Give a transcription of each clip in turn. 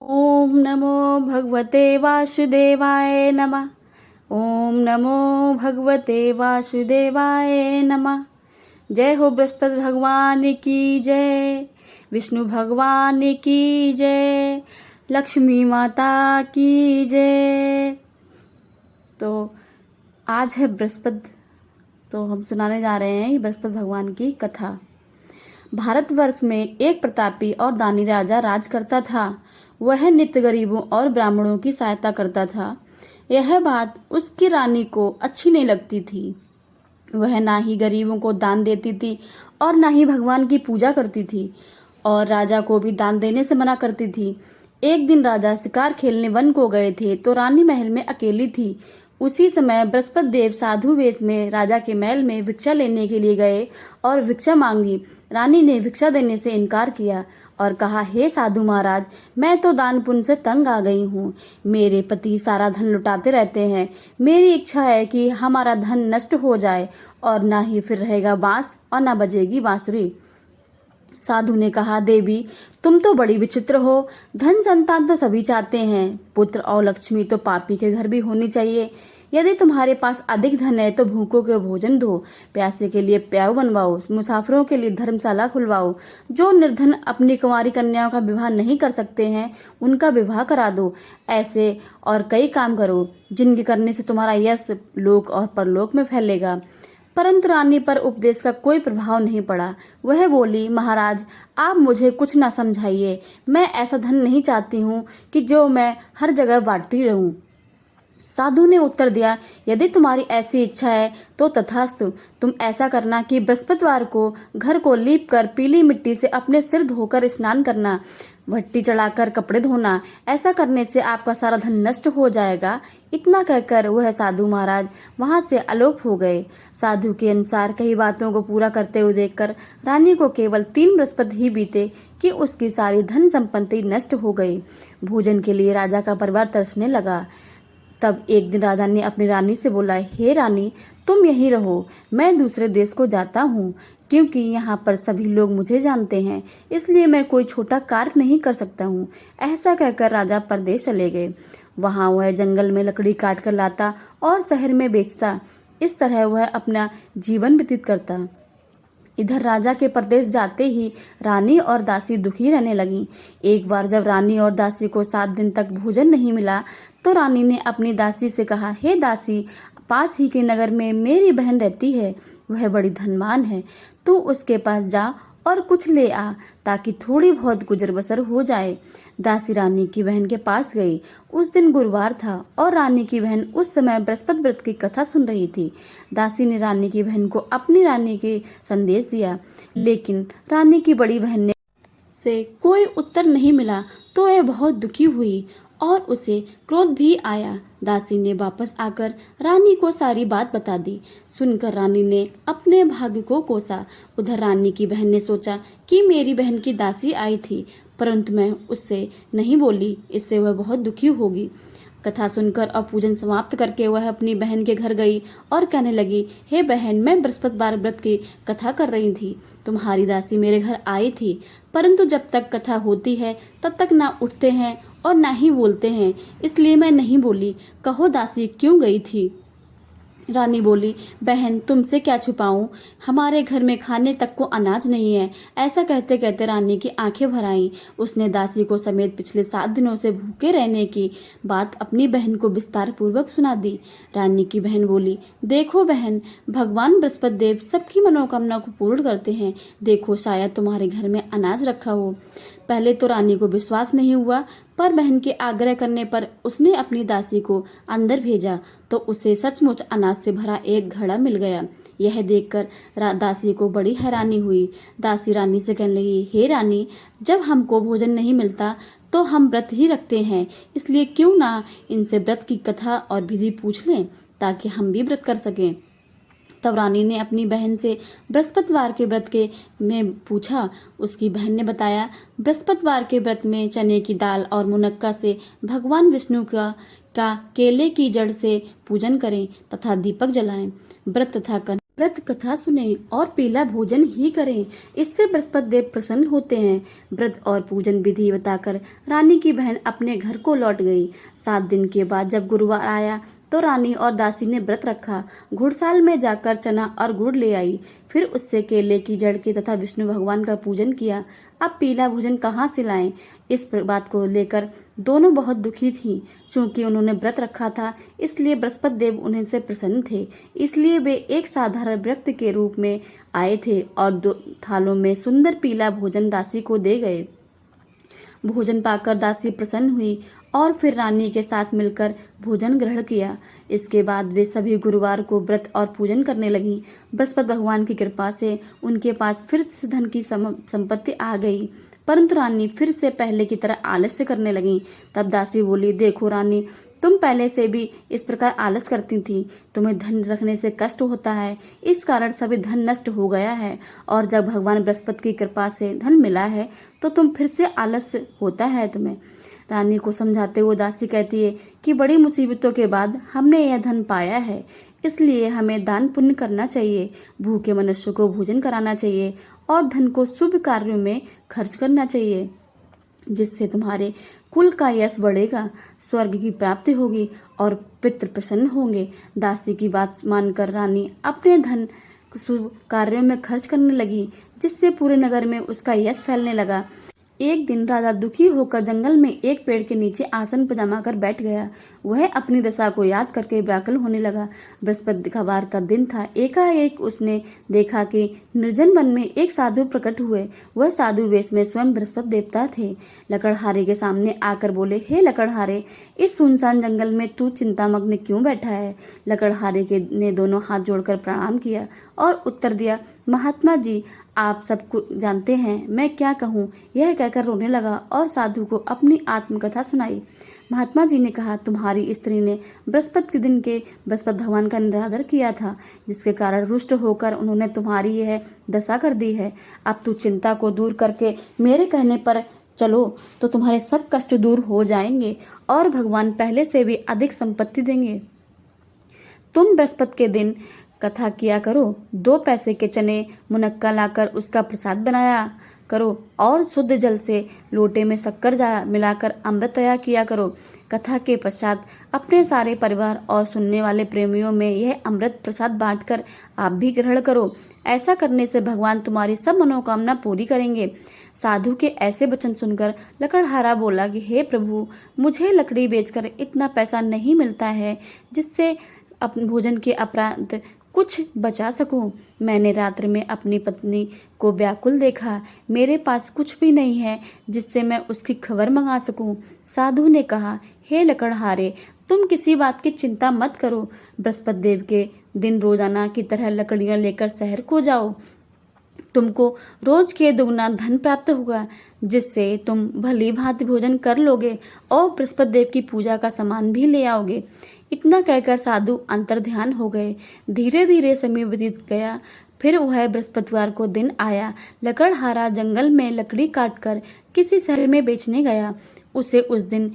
ओम नमो भगवते वासुदेवाय नमः। ओम नमो भगवते वासुदेवाय नमः। जय हो बृहस्पति भगवान की जय, विष्णु भगवान की जय, लक्ष्मी माता की जय। तो आज है बृहस्पति, तो हम सुनाने जा रहे हैं बृहस्पति भगवान की कथा। भारतवर्ष में एक प्रतापी और दानी राजा राज करता था। वह नित्य गरीबों और ब्राह्मणों की सहायता करता था। यह बात उसकी रानी को अच्छी नहीं लगती थी। वह ना ही गरीबों को दान देती थी और ना ही भगवान की पूजा करती थी, और राजा को भी दान देने से मना करती थी। एक दिन राजा शिकार खेलने वन को गए थे तो रानी महल में अकेली थी। उसी समय बृहस्पति देव साधु वेश में राजा के महल में भिक्षा लेने के लिए गए और भिक्षा मांगी। रानी ने भिक्षा देने से इनकार किया और कहा, हे साधु महाराज, मैं तो दान पुण्य से तंग आ गई हूँ। मेरे पति सारा धन लुटाते रहते हैं। मेरी इच्छा है कि हमारा धन नष्ट हो जाए और ना ही फिर रहेगा बांस और ना बजेगी बांसुरी। साधु ने कहा, देवी, तुम तो बड़ी विचित्र हो। धन संतान तो सभी चाहते हैं, पुत्र और लक्ष्मी तो पापी के घर भी होनी चाहिए। यदि तुम्हारे पास अधिक धन है तो भूखों के भोजन दो, प्यासे के लिए प्याऊ बनवाओ, मुसाफिरों के लिए धर्मशाला खुलवाओ। जो निर्धन अपनी कुंवारी कन्याओं का विवाह नहीं कर सकते हैं उनका विवाह करा दो। ऐसे और कई काम करो जिनके करने से तुम्हारा यश लोक और परलोक में फैलेगा। परंतु रानी पर उपदेश का कोई प्रभाव नहीं पड़ा। वह बोली, महाराज, आप मुझे कुछ ना समझाइए। मैं ऐसा धन नहीं चाहती हूँ कि जो मैं हर जगह बांटती रहूं। साधु ने उत्तर दिया, यदि तुम्हारी ऐसी इच्छा है तो तथास्तु। तुम ऐसा करना कि बृहस्पतिवार को घर को लीप कर पीली मिट्टी से अपने सिर धोकर स्नान करना, भट्टी चढ़ाकर कपड़े धोना। ऐसा करने से आपका सारा धन नष्ट हो जाएगा। इतना कहकर वह साधु महाराज वहां से अलोप हो गए। साधु के अनुसार कई बातों को पूरा करते हुए देखकर रानी को केवल 3 बृहस्पति ही बीते कि उसकी सारी धन संपत्ति नष्ट हो गई। भोजन के लिए राजा का परिवार तरसने लगा। तब एक दिन राजा ने अपनी रानी से बोला, हे रानी, तुम यहीं रहो, मैं दूसरे देश को जाता हूँ, क्योंकि यहाँ पर सभी लोग मुझे जानते हैं, इसलिए मैं कोई छोटा कार्य नहीं कर सकता हूँ। ऐसा कहकर राजा परदेश चले गए। वहाँ वह जंगल में लकड़ी काट कर लाता और शहर में बेचता। इस तरह वह अपना जीवन व्यतीत करता। इधर राजा के परदेश जाते ही रानी और दासी दुखी रहने लगी। एक बार जब रानी और दासी को 7 दिन तक भोजन नहीं मिला तो रानी ने अपनी दासी से कहा, हे दासी, पास ही के नगर में मेरी बहन रहती है, वह बड़ी धनवान है। तू उसके पास जा और कुछ ले आ ताकि थोड़ी बहुत गुजर बसर हो जाए। दासी रानी की बहन के पास गई। उस दिन गुरुवार था और रानी की बहन उस समय बृहस्पति व्रत की कथा सुन रही थी। दासी ने रानी की बहन को अपनी रानी के संदेश दिया, लेकिन रानी की बड़ी बहन ने से कोई उत्तर नहीं मिला तो वह बहुत दुखी हुई और उसे क्रोध भी आया। दासी ने वापस आकर रानी को सारी बात बता दी। सुनकर रानी ने अपने भाग्य को कोसा। उधर रानी की बहन ने सोचा कि मेरी बहन की दासी आई थी, परंतु मैं उससे नहीं बोली, इससे वह बहुत दुखी होगी। कथा सुनकर और पूजन समाप्त करके वह अपनी बहन के घर गई और कहने लगी, हे बहन, मैं बृहस्पतिवार व्रत की कथा कर रही थी। तुम्हारी दासी मेरे घर आई थी, परंतु जब तक कथा होती है तब तक ना उठते हैं और ना ही बोलते हैं, इसलिए मैं नहीं बोली। कहो दासी, क्यों गई थी? रानी बोली, बहन, तुमसे क्या छुपाऊं, हमारे घर में खाने तक को अनाज नहीं है। ऐसा कहते कहते रानी की आंखें भर आईं। उसने दासी को समेत पिछले 7 दिनों से भूखे रहने की बात अपनी बहन को विस्तार पूर्वक सुना दी। रानी की बहन बोली, देखो बहन, भगवान बृहस्पति देव सबकी मनोकामना को पूर्ण करते हैं। देखो, शायद तुम्हारे घर में अनाज रखा हो। पहले तो रानी को विश्वास नहीं हुआ, पर बहन के आग्रह करने पर उसने अपनी दासी को अंदर भेजा तो उसे सचमुच अनाज से भरा एक घड़ा मिल गया। यह देखकर दासी को बड़ी हैरानी हुई। दासी रानी से कहने लगी, हे रानी, जब हमको भोजन नहीं मिलता तो हम व्रत ही रखते हैं, इसलिए क्यों ना इनसे व्रत की कथा और विधि पूछ लें ताकि हम भी व्रत कर सकें। तब रानी ने अपनी बहन से बृहस्पतिवार के व्रत के में पूछा। उसकी बहन ने बताया, बृहस्पतिवार के व्रत में चने की दाल और मुनक्का से भगवान विष्णु का केले की जड़ से पूजन करें तथा दीपक जलाएं। व्रत तथा व्रत कथा सुने और पीला भोजन ही करें, इससे बृहस्पति देव प्रसन्न होते हैं। व्रत और पूजन विधि बताकर रानी की बहन अपने घर को लौट गई। 7 दिन के बाद जब गुरुवार आया तो रानी और दासी ने व्रत रखा। घुड़साल में जाकर चना और गुड़ ले आई, फिर उससे केले की जड़ के तथा विष्णु भगवान का पूजन किया। अब पीला भोजन कहाँ से लाएं? इस बात को लेकर दोनों बहुत दुखी थीं। चूंकि उन्होंने व्रत रखा था, इसलिए बृहस्पति देव उन्हें से प्रसन्न थे। इसलिए वे एक साधारण व्यक्ति के रूप में आए थे और 2 थालों में सुंदर पीला भोजन दासी को दे गए। भोजन पाकर दासी प्रसन्न हुई और फिर रानी के साथ मिलकर भोजन ग्रहण किया। इसके बाद वे सभी गुरुवार को व्रत और पूजन करने लगी। बृहस्पति भगवान की कृपा से उनके पास फिर से धन की संपत्ति आ गई, परंतु रानी फिर से पहले की तरह आलस्य करने लगी। तब दासी बोली, देखो रानी, तुम पहले से भी इस प्रकार आलस करती थी। तुम्हें धन रखने से कष्ट होता है, इस कारण सभी धन नष्ट हो गया है, और जब भगवान बृहस्पति की कृपा से धन मिला है तो तुम फिर से आलस होता है तुम्हें। रानी को समझाते हुए दासी कहती है कि बड़ी मुसीबतों के बाद हमने यह धन पाया है, इसलिए हमें दान पुण्य करना चाहिए, भूखे मनुष्य को भोजन कराना चाहिए और धन को शुभ कार्यों में खर्च करना चाहिए, जिससे तुम्हारे कुल का यश बढ़ेगा, स्वर्ग की प्राप्ति होगी और पितृ प्रसन्न होंगे। दासी की बात मानकर रानी अपने धन शुभ कार्यों में खर्च करने लगी, जिससे पूरे नगर में उसका यश फैलने लगा। एक दिन राजा दुखी होकर जंगल में एक पेड़ के नीचे आसन पजामा कर बैठ गया। वह अपनी दशा को याद करके व्याकुल होने लगा। बृहस्पतिवार का दिन था। एकाएक उसने देखा कि निर्जन वन में एक साधु प्रकट हुए। वह साधु वेश में स्वयं बृहस्पति देवता थे। लकड़हारे के सामने आकर बोले, हे लकड़हारे, इस सुनसान जंगल में तू चिंतामग्न क्यों बैठा है? लकड़हारे के ने दोनों हाथ जोड़कर प्रणाम किया और उत्तर दिया, महात्मा जी, आप सब कुछ जानते हैं, मैं क्या कहूँ। यह कहकर रोने लगा और साधु को अपनी आत्मकथा सुनाई। महात्मा जी ने कहा, तुम्हारी स्त्री ने बृहस्पति के दिन के बृहस्पति भगवान का निरादर किया था, जिसके कारण रुष्ट होकर उन्होंने तुम्हारी यह दशा कर दी है। अब तू चिंता को दूर करके मेरे कहने पर चलो तो तुम्हारे सब कष्ट दूर हो जाएंगे और भगवान पहले से भी अधिक संपत्ति देंगे। तुम बृहस्पति के दिन कथा किया करो, 2 पैसे के चने मुनक्का लाकर उसका प्रसाद बनाया करो और शुद्ध जल से लोटे में शक्कर मिलाकर अमृत तैयार किया करो। कथा के पश्चात अपने सारे परिवार और सुनने वाले प्रेमियों में यह अमृत प्रसाद बांटकर आप भी ग्रहण करो। ऐसा करने से भगवान तुम्हारी सब मनोकामना पूरी करेंगे। साधु के ऐसे वचन सुनकर लकड़हारा बोला कि हे प्रभु, मुझे लकड़ी बेचकर इतना पैसा नहीं मिलता है जिससे अपने भोजन के अपरांत कुछ बचा सकूं। मैंने रात्र में अपनी पत्नी को व्याकुल देखा। मेरे पास कुछ भी नहीं है जिससे मैं उसकी खबर मंगा सकूं। साधु ने कहा, हे लकड़हारे, तुम किसी बात की चिंता मत करो। बृहस्पति देव के दिन रोजाना की तरह लकड़ियां लेकर शहर को जाओ। तुमको रोज के दुगना धन प्राप्त होगा, जिससे तुम भली भांति भोजन कर लोगे और बृहस्पति देव की पूजा का सामान भी ले आओगे। इतना कहकर साधु अंतर्ध्यान हो गए। धीरे धीरे समय बीत गया। फिर वह बृहस्पतिवार को दिन आया। लकड़हारा जंगल में लकड़ी काटकर किसी शहर में बेचने गया। उसे उस दिन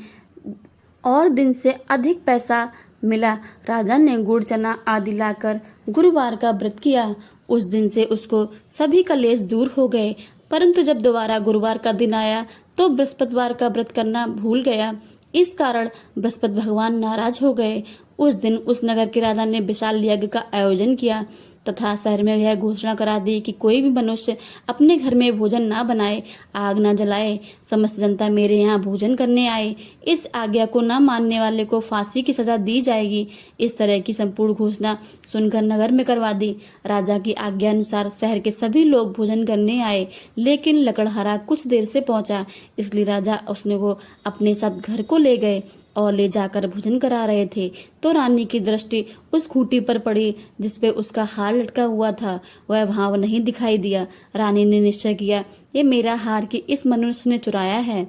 और दिन से अधिक पैसा मिला। राजा ने गुड़ चना आदि लाकर गुरुवार का व्रत किया। उस दिन से उसको सभी कलेश दूर हो गए। परंतु जब दोबारा गुरुवार का दिन आया तो बृहस्पतिवार का व्रत करना भूल गया। इस कारण बृहस्पति भगवान नाराज हो गए। उस दिन उस नगर के राजा ने विशाल यज्ञ का आयोजन किया तथा शहर में यह घोषणा करा दी कि कोई भी मनुष्य अपने घर में भोजन ना बनाए, आग ना जलाए। समस्त जनता मेरे यहाँ भोजन करने आए। इस आज्ञा को न मानने वाले को फांसी की सजा दी जाएगी। इस तरह की संपूर्ण घोषणा सुनकर नगर में करवा दी। राजा की आज्ञा अनुसार शहर के सभी लोग भोजन करने आए, लेकिन लकड़हारा कुछ देर से पहुंचा, इसलिए राजा उसने को अपने साथ घर को ले गए और ले जाकर भोजन करा रहे थे तो रानी की दृष्टि उस खूंटी पर पड़ी जिसपे उसका हार लटका हुआ था। वह वहां नहीं दिखाई दिया। रानी ने निश्चय किया, ये मेरा हार कि इस मनुष्य ने चुराया है।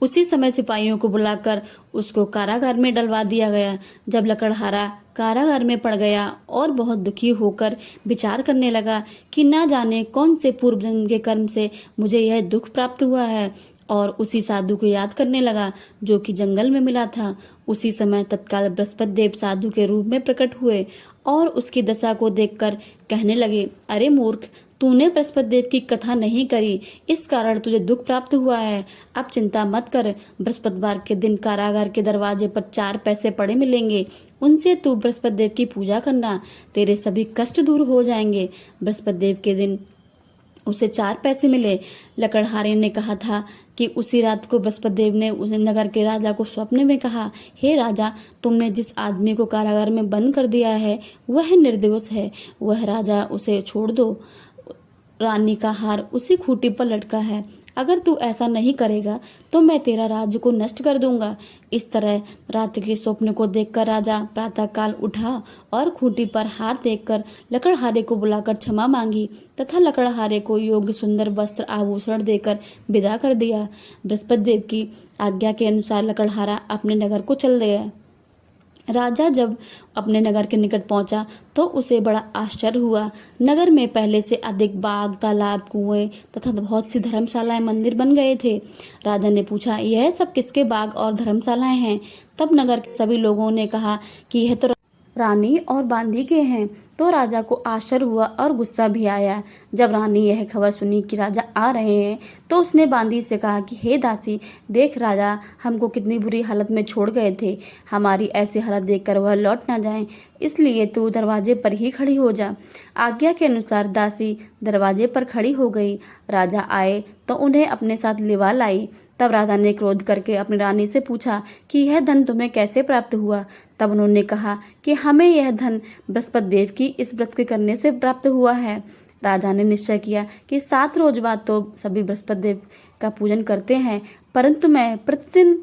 उसी समय सिपाहियों को बुलाकर उसको कारागार में डलवा दिया गया। जब लकड़हारा कारागार में पड़ गया और बहुत दुखी होकर विचार करने लगा कि ना जाने कौन से पूर्व जन्म के कर्म से मुझे यह दुख प्राप्त हुआ है और उसी साधु को याद करने लगा जो कि जंगल में मिला था। उसी समय तत्काल बृहस्पति देव साधु के रूप में प्रकट हुए और उसकी दशा को देखकर कहने लगे, अरे मूर्ख, तूने बृहस्पति देव की कथा नहीं करी, इस कारण तुझे दुख प्राप्त हुआ है। अब चिंता मत कर, बृहस्पतिवार के दिन कारागार के दरवाजे पर 4 पैसे पड़े मिलेंगे, उनसे तू बृहस्पति देव की पूजा करना, तेरे सभी कष्ट दूर हो जाएंगे। बृहस्पति देव के दिन उसे 4 पैसे मिले। लकड़हारे ने कहा था कि उसी रात को बृहस्पति देव ने उस नगर के राजा को स्वप्न में कहा, हे राजा, तुमने जिस आदमी को कारागार में बंद कर दिया है वह निर्दोष है, वह राजा, उसे छोड़ दो। रानी का हार उसी खूंटी पर लटका है, अगर तू ऐसा नहीं करेगा तो मैं तेरा राज्य को नष्ट कर दूंगा। इस तरह रात के स्वप्न को देखकर राजा प्रातःकाल उठा और खूंटी पर हार देखकर लकड़हारे को बुलाकर क्षमा मांगी तथा लकड़हारे को योग्य सुंदर वस्त्र आभूषण देकर विदा कर दिया। बृहस्पति देव की आज्ञा के अनुसार लकड़हारा अपने नगर को चल गया। राजा जब अपने नगर के निकट पहुंचा तो उसे बड़ा आश्चर्य हुआ। नगर में पहले से अधिक बाग, तालाब, कुएं तथा बहुत सी धर्मशालाएं, मंदिर बन गए थे। राजा ने पूछा, यह सब किसके बाग और धर्मशालाएं हैं? तब नगर के सभी लोगों ने कहा कि यह तो रानी और बांदी के हैं। तो राजा को आश्चर्य हुआ और गुस्सा भी आया। जब रानी यह खबर सुनी कि राजा आ रहे हैं तो उसने बांदी से कहा कि हे दासी, देख राजा हमको कितनी बुरी हालत में छोड़ गए थे, हमारी ऐसी हालत देखकर वह लौट ना जाएं, इसलिए तू दरवाजे पर ही खड़ी हो जा। आज्ञा के अनुसार दासी दरवाजे पर खड़ी हो गई। राजा आए तो उन्हें अपने साथ लिवा लाई। तब राजा ने क्रोध करके अपनी रानी से पूछा कि यह धन तुम्हें कैसे प्राप्त हुआ? तब उन्होंने कहा कि हमें यह धन बृहस्पति देव की इस व्रत के करने से प्राप्त हुआ है। राजा ने निश्चय किया कि 7 रोज बाद तो सभी बृहस्पति देव का पूजन करते हैं, परंतु मैं प्रतिदिन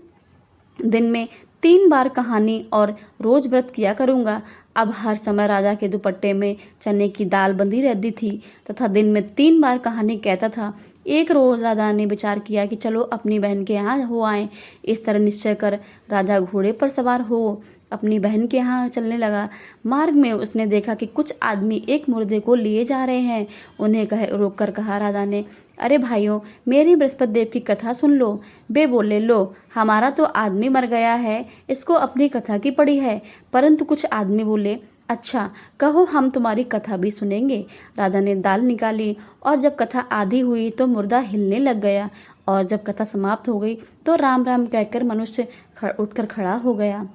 दिन में 3 बार कहानी और रोज व्रत किया करूंगा। अब हर समय राजा के दुपट्टे में चने की दाल बंधी रहती थी तथा दिन में 3 बार कहानी कहता था। एक रोज राजा ने विचार किया कि चलो अपनी बहन के यहाँ हो आए। इस तरह निश्चय कर राजा घोड़े पर सवार हो अपनी बहन के यहाँ चलने लगा। मार्ग में उसने देखा कि कुछ आदमी एक मुर्दे को लिए जा रहे हैं। उन्हें रोककर कहा राजा ने, अरे भाइयों, मेरी बृहस्पति देव की कथा सुन लो। वे बोले, लो, हमारा तो आदमी मर गया है, इसको अपनी कथा की पड़ी है। परंतु कुछ आदमी बोले, अच्छा कहो, हम तुम्हारी कथा भी सुनेंगे। राजा ने दाल निकाली और जब कथा आधी हुई तो मुर्दा हिलने लग गया और जब कथा समाप्त हो गई तो राम राम कहकर मनुष्य उठकर खड़ा हो गया।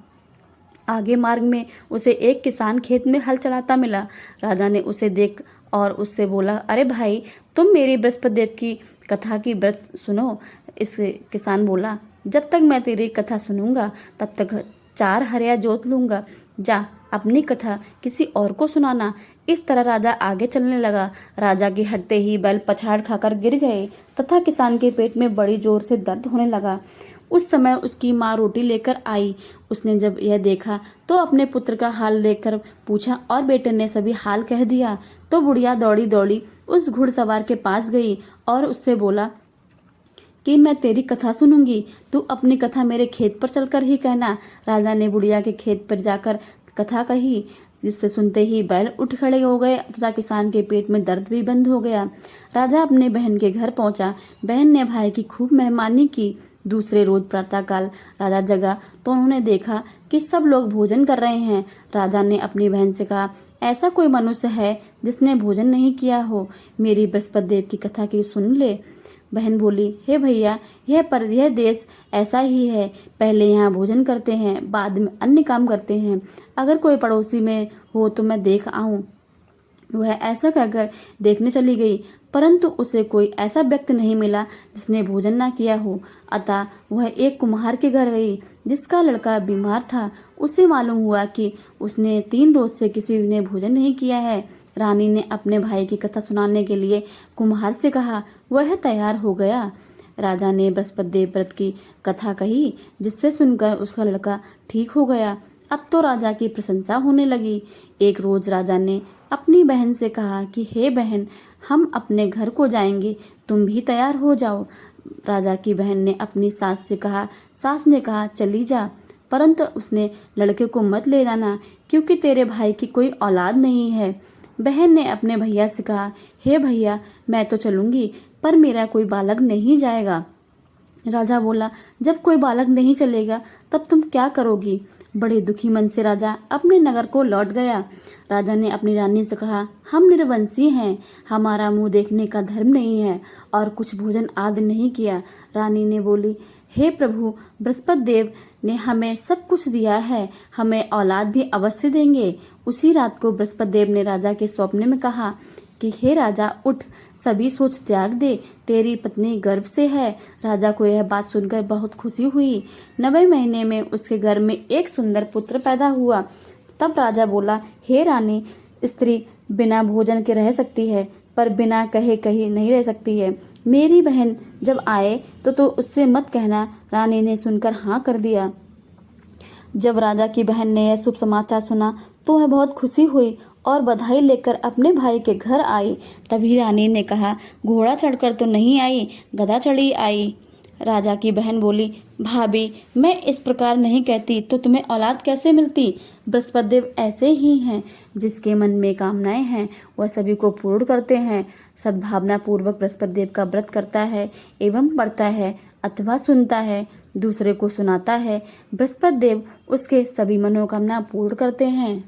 आगे मार्ग में उसे एक किसान खेत में हल चलाता मिला। राजा ने उसे देख और उससे बोला, अरे भाई, तुम मेरी बृहस्पति देव की कथा की व्रत सुनो। इस किसान बोला, जब तक मैं तेरी कथा सुनूंगा तब तक 4 हरिया जोत लूंगा, जा अपनी कथा किसी और को सुनाना। इस तरह राजा आगे चलने लगा। राजा के हटते ही बैल पछाड़ खाकर गिर गए तथा किसान के पेट में बड़ी जोर से दर्द होने लगा। उस समय उसकी माँ रोटी लेकर आई। उसने जब यह देखा तो अपने पुत्र का हाल देखकर पूछा और बेटे ने सभी हाल कह दिया। तो बुढ़िया दौड़ी दौड़ी उस घुड़सवार के पास गई और उससे बोला कि मैं तेरी कथा सुनूंगी, तू अपनी कथा मेरे खेत पर चलकर ही कहना। राजा ने बुढ़िया के खेत पर जाकर कथा कही, जिससे सुनते ही बैल उठ खड़े हो गए तथा किसान के पेट में दर्द भी बंद हो गया। राजा अपने बहन के घर पहुंचा। बहन ने भाई की खूब मेहमानी की। दूसरे रोज प्रातःकाल राजा जगा तो उन्होंने देखा कि सब लोग भोजन कर रहे हैं। राजा ने अपनी बहन से कहा, ऐसा कोई मनुष्य है जिसने भोजन नहीं किया हो? मेरी बृहस्पति देव की कथा की सुन ले। बहन बोली, हे भैया, यह देश ऐसा ही है, पहले यहाँ भोजन करते हैं, बाद में अन्य काम करते हैं। अगर कोई पड़ोसी में हो तो मैं देख आऊं। वह ऐसा कहकर देखने चली गई, परंतु उसे कोई ऐसा व्यक्ति नहीं मिला जिसने भोजन ना किया हो। अतः वह एक कुम्हार के घर गई जिसका लड़का बीमार था। उसे मालूम हुआ कि उसने 3 रोज से किसी ने भोजन नहीं किया है। रानी ने अपने भाई की कथा सुनाने के लिए कुम्हार से कहा। वह तैयार हो गया। राजा ने बृहस्पति देव व्रत की कथा कही, जिससे सुनकर उसका लड़का ठीक हो गया। अब तो राजा की प्रशंसा होने लगी। एक रोज राजा ने अपनी बहन से कहा कि हे बहन, हम अपने घर को जाएंगे, तुम भी तैयार हो जाओ। राजा की बहन ने अपनी सास से कहा। सास ने कहा, चली जा, परंतु उसने लड़के को मत ले जाना, क्योंकि तेरे भाई की कोई औलाद नहीं है। बहन ने अपने भैया से कहा, हे भैया, मैं तो चलूंगी, पर मेरा कोई बालक नहीं जाएगा। राजा बोला, जब कोई बालक नहीं चलेगा तब तुम क्या करोगी? बड़े दुखी मन से राजा अपने नगर को लौट गया। राजा ने अपनी रानी से कहा, हम निर्वंशी हैं, हमारा मुंह देखने का धर्म नहीं है और कुछ भोजन आदि नहीं किया। रानी ने बोली, हे प्रभु, बृहस्पति देव ने हमें सब कुछ दिया है, हमें औलाद भी अवश्य देंगे। उसी रात को बृहस्पति देव ने राजा के स्वप्न में कहा कि हे राजा, उठ, सभी सोच त्याग दे, तेरी पत्नी गर्भ से है। राजा को यह बात सुनकर बहुत खुशी हुई। 9वें महीने में उसके गर्भ में एक सुंदर पुत्र पैदा हुआ। तब राजा बोला, हे रानी, स्त्री बिना भोजन के रह सकती है पर बिना कहे कहीं नहीं रह सकती है। मेरी बहन जब आए तो उससे मत कहना। रानी ने सुनकर हाँ कर दिया। जब राजा की बहन ने यह शुभ समाचार सुना तो वह बहुत खुशी हुई और बधाई लेकर अपने भाई के घर आई। तभी रानी ने कहा, घोड़ा चढ़कर तो नहीं आई, गधा चढ़ी आई। राजा की बहन बोली, भाभी, मैं इस प्रकार नहीं कहती तो तुम्हें औलाद कैसे मिलती? बृहस्पति देव ऐसे ही हैं, जिसके मन में कामनाएं हैं वह सभी को पूर्ण करते हैं। सद्भावना पूर्वक बृहस्पति देव का व्रत करता है एवं पढ़ता है अथवा सुनता है, दूसरे को सुनाता है, बृहस्पति देव उसके सभी मनोकामना पूर्ण करते हैं।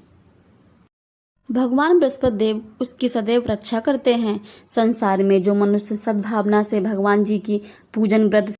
भगवान बृहस्पति देव उसकी सदैव रक्षा करते हैं। संसार में जो मनुष्य सद्भावना से भगवान जी की पूजन व्रत